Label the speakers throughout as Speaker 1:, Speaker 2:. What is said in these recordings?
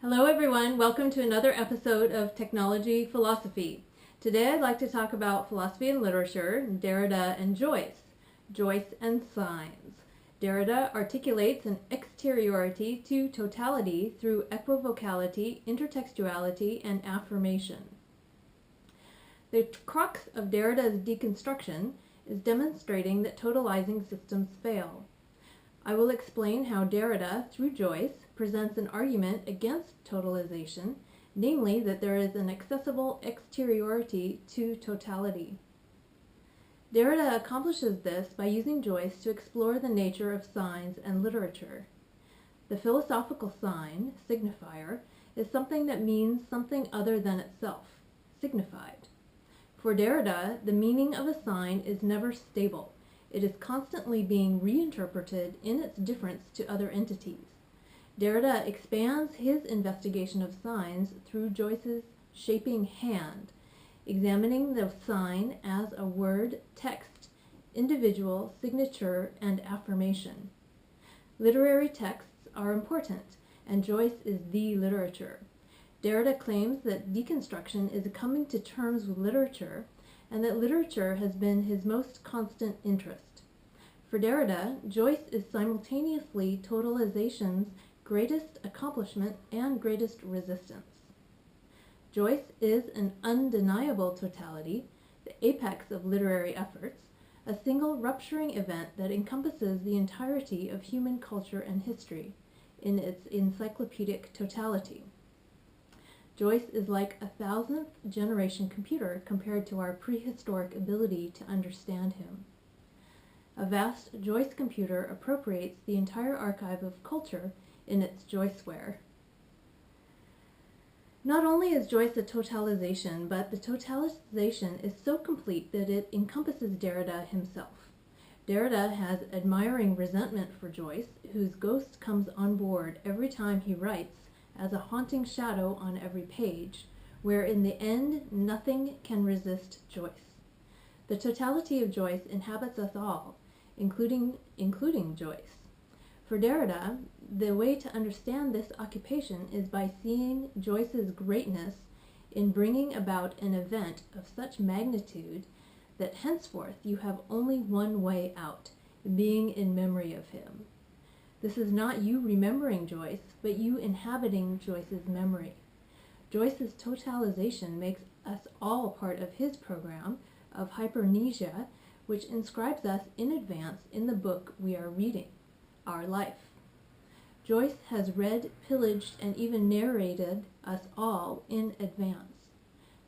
Speaker 1: Hello everyone, welcome to another episode of Technology Philosophy. Today I'd like to talk about philosophy and literature, Derrida and Joyce, Joyce and signs. Derrida articulates an exteriority to totality through equivocality, intertextuality, and affirmation. The crux of Derrida's deconstruction is demonstrating that totalizing systems fail. I will explain how Derrida, through Joyce, presents an argument against totalization, namely that there is an accessible exteriority to totality. Derrida accomplishes this by using Joyce to explore the nature of signs and literature. The philosophical sign, signifier, is something that means something other than itself, signified. For Derrida, the meaning of a sign is never stable. It is constantly being reinterpreted in its difference to other entities. Derrida expands his investigation of signs through Joyce's shaping hand, examining the sign as a word, text, individual, signature, and affirmation. Literary texts are important, and Joyce is the literature. Derrida claims that deconstruction is a coming to terms with literature, and that literature has been his most constant interest. For Derrida, Joyce is simultaneously totalization's greatest accomplishment and greatest resistance. Joyce is an undeniable totality, the apex of literary efforts, a single rupturing event that encompasses the entirety of human culture and history in its encyclopedic totality. Joyce is like a 1000th generation computer compared to our prehistoric ability to understand him. A vast Joyce computer appropriates the entire archive of culture in its Joyceware. Not only is Joyce a totalization, but the totalization is so complete that it encompasses Derrida himself. Derrida has admiring resentment for Joyce, whose ghost comes on board every time he writes as a haunting shadow on every page, where in the end nothing can resist Joyce. The totality of Joyce inhabits us all, including Joyce. For Derrida, the way to understand this occupation is by seeing Joyce's greatness in bringing about an event of such magnitude that henceforth you have only one way out, being in memory of him. This is not you remembering Joyce, but you inhabiting Joyce's memory. Joyce's totalization makes us all part of his program of hypermnesia, which inscribes us in advance in the book we are reading, our life. Joyce has read, pillaged, and even narrated us all in advance.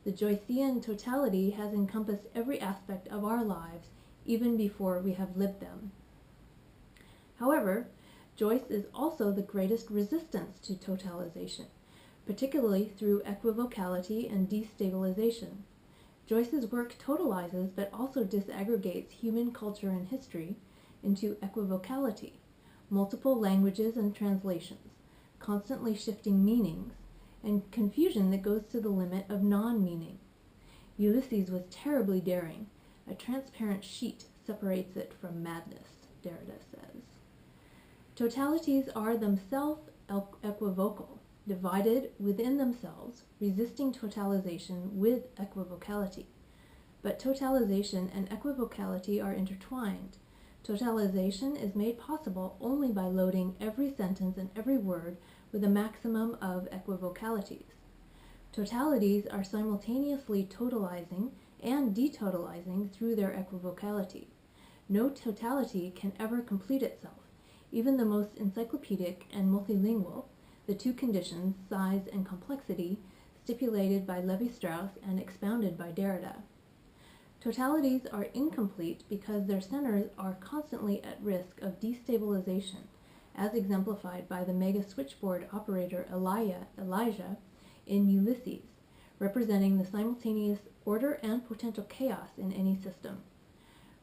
Speaker 1: The Joycean totality has encompassed every aspect of our lives, even before we have lived them. However, Joyce is also the greatest resistance to totalization, particularly through equivocality and destabilization. Joyce's work totalizes but also disaggregates human culture and history into equivocality, multiple languages and translations, constantly shifting meanings, and confusion that goes to the limit of non-meaning. Ulysses was terribly daring. A transparent sheet separates it from madness, Derrida says. Totalities are themselves equivocal, divided within themselves, resisting totalization with equivocality. But totalization and equivocality are intertwined. Totalization is made possible only by loading every sentence and every word with a maximum of equivocalities. Totalities are simultaneously totalizing and detotalizing through their equivocality. No totality can ever complete itself. Even the most encyclopedic and multilingual, the two conditions, size and complexity, stipulated by Levi-Strauss and expounded by Derrida. Totalities are incomplete because their centers are constantly at risk of destabilization, as exemplified by the mega switchboard operator Elijah in Ulysses, representing the simultaneous order and potential chaos in any system.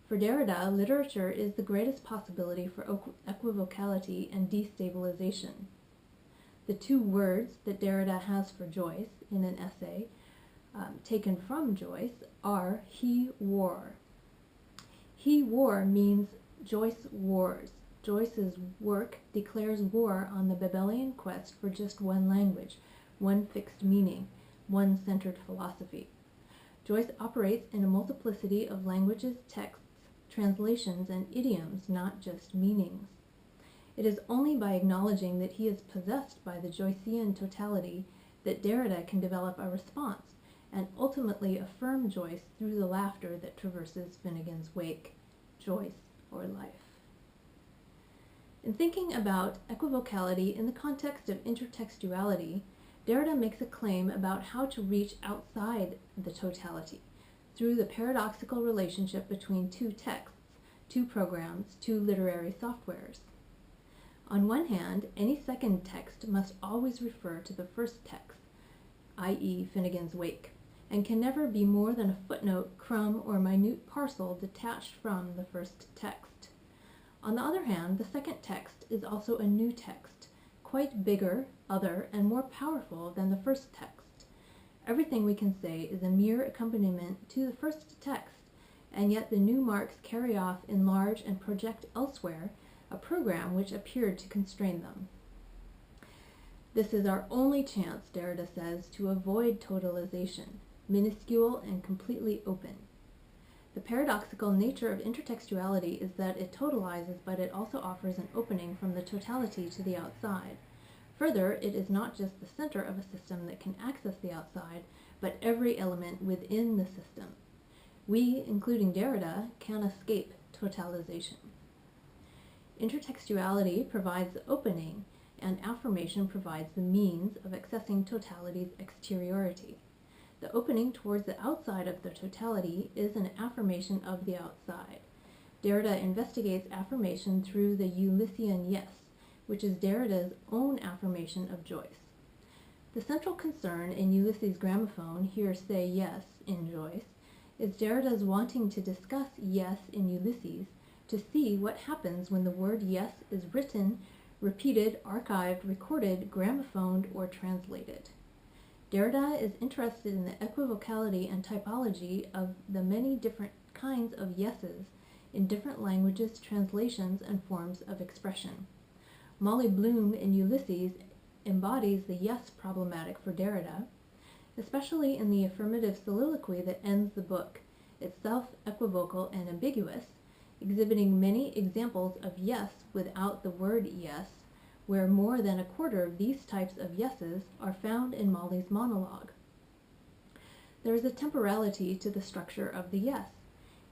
Speaker 1: For Derrida, literature is the greatest possibility for equivocality and destabilization. The two words that Derrida has for Joyce in an essay taken from Joyce are he wore. He wore means Joyce wars, Joyce's work declares war on the Babylonian quest for just one language, one fixed meaning, one centered philosophy. Joyce operates in a multiplicity of languages, texts, translations, and idioms, not just meanings. It is only by acknowledging that he is possessed by the Joycean totality that Derrida can develop a response and ultimately affirm Joyce through the laughter that traverses Finnegan's wake, Joyce or life. In thinking about equivocality in the context of intertextuality, Derrida makes a claim about how to reach outside the totality through the paradoxical relationship between two texts, two programs, two literary softwares. On one hand, any second text must always refer to the first text, i.e. Finnegan's Wake, and can never be more than a footnote, crumb, or minute parcel detached from the first text. On the other hand, the second text is also a new text, quite bigger, other, and more powerful than the first text. Everything we can say is a mere accompaniment to the first text, and yet the new marks carry off, enlarge, and project elsewhere a program which appeared to constrain them. This is our only chance, Derrida says, to avoid totalization, minuscule and completely open. The paradoxical nature of intertextuality is that it totalizes, but it also offers an opening from the totality to the outside. Further, it is not just the center of a system that can access the outside, but every element within the system. We, including Derrida, can escape totalization. Intertextuality provides the opening, and affirmation provides the means of accessing totality's exteriority. The opening towards the outside of the totality is an affirmation of the outside. Derrida investigates affirmation through the Ulyssian yes, which is Derrida's own affirmation of Joyce. The central concern in Ulysses' gramophone, Here Say Yes, in Joyce, is Derrida's wanting to discuss yes in Ulysses to see what happens when the word yes is written, repeated, archived, recorded, gramophoned, or translated. Derrida is interested in the equivocality and typology of the many different kinds of yeses in different languages, translations, and forms of expression. Molly Bloom in Ulysses embodies the yes problematic for Derrida, especially in the affirmative soliloquy that ends the book, itself equivocal and ambiguous, exhibiting many examples of yes without the word yes, where more than a quarter of these types of yeses are found in Molly's monologue. There is a temporality to the structure of the yes.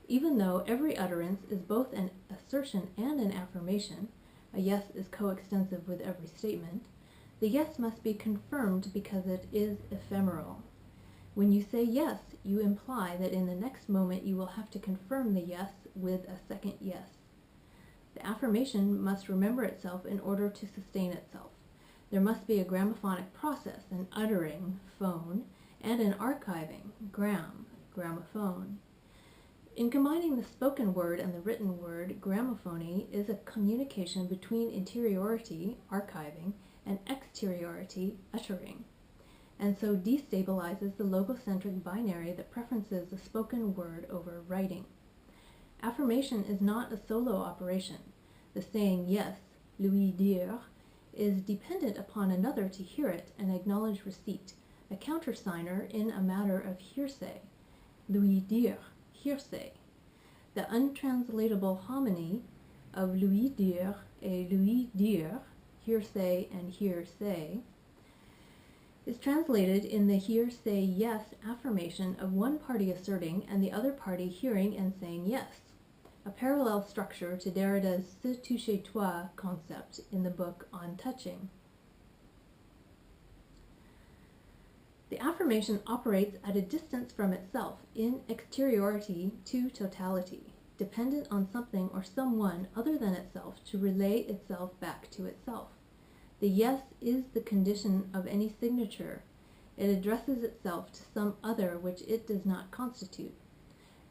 Speaker 1: Even though every utterance is both an assertion and an affirmation, a yes is coextensive with every statement, the yes must be confirmed because it is ephemeral. When you say yes, you imply that in the next moment you will have to confirm the yes with a second yes. The affirmation must remember itself in order to sustain itself. There must be a gramophonic process, an uttering, phone, and an archiving, gramophone. In combining the spoken word and the written word, gramophony is a communication between interiority, archiving, and exteriority, uttering, and so destabilizes the logocentric binary that preferences the spoken word over writing. Affirmation is not a solo operation. The saying yes, lui dire, is dependent upon another to hear it and acknowledge receipt, a countersigner in a matter of hearsay, lui dire, hearsay. The untranslatable hominy of lui dire et lui dire, hearsay and hearsay, is translated in the hearsay yes affirmation of one party asserting and the other party hearing and saying yes, a parallel structure to Derrida's "se toucher toi" concept in the book On Touching. The affirmation operates at a distance from itself, in exteriority to totality, dependent on something or someone other than itself to relay itself back to itself. The yes is the condition of any signature. It addresses itself to some other which it does not constitute.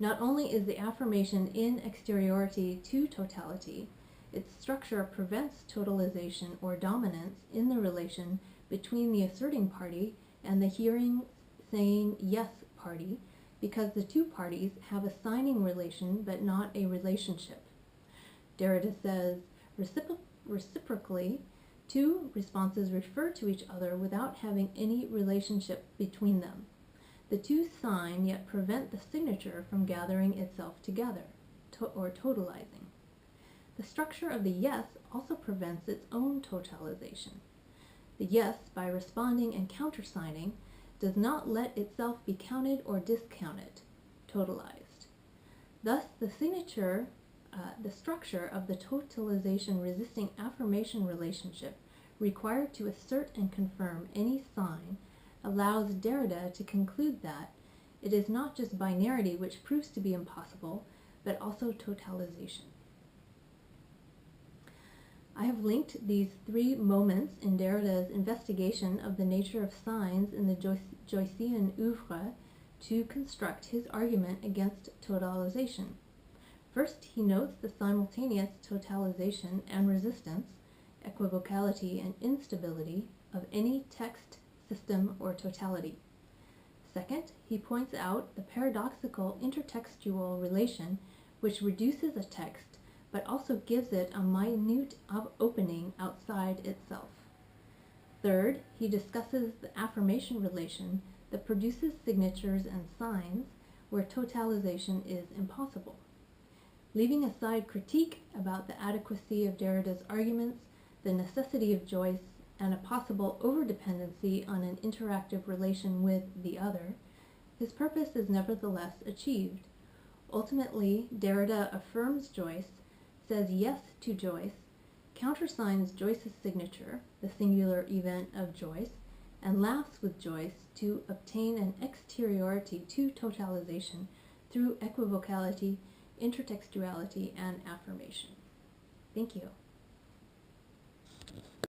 Speaker 1: Not only is the affirmation in exteriority to totality, its structure prevents totalization or dominance in the relation between the asserting party and the hearing, saying yes party, because the two parties have a signing relation but not a relationship. Derrida says, Reciprocally, two responses refer to each other without having any relationship between them. The two sign yet prevent the signature from gathering itself together, or totalizing. The structure of the yes also prevents its own totalization. The yes, by responding and countersigning, does not let itself be counted or discounted, totalized. Thus, the structure of the totalization resisting affirmation relationship required to assert and confirm any sign allows Derrida to conclude that it is not just binarity which proves to be impossible, but also totalization. I have linked these three moments in Derrida's investigation of the nature of signs in the Joycean oeuvre to construct his argument against totalization. First, he notes the simultaneous totalization and resistance, equivocality and instability of any text, system, or totality. Second, he points out the paradoxical intertextual relation which reduces a text but also gives it a minute opening outside itself. Third, he discusses the affirmation relation that produces signatures and signs where totalization is impossible. Leaving aside critique about the adequacy of Derrida's arguments, the necessity of Joyce, and a possible overdependency on an interactive relation with the other, his purpose is nevertheless achieved. Ultimately, Derrida affirms Joyce, says yes to Joyce, countersigns Joyce's signature, the singular event of Joyce, and laughs with Joyce to obtain an exteriority to totalization through equivocality, intertextuality, and affirmation. Thank you.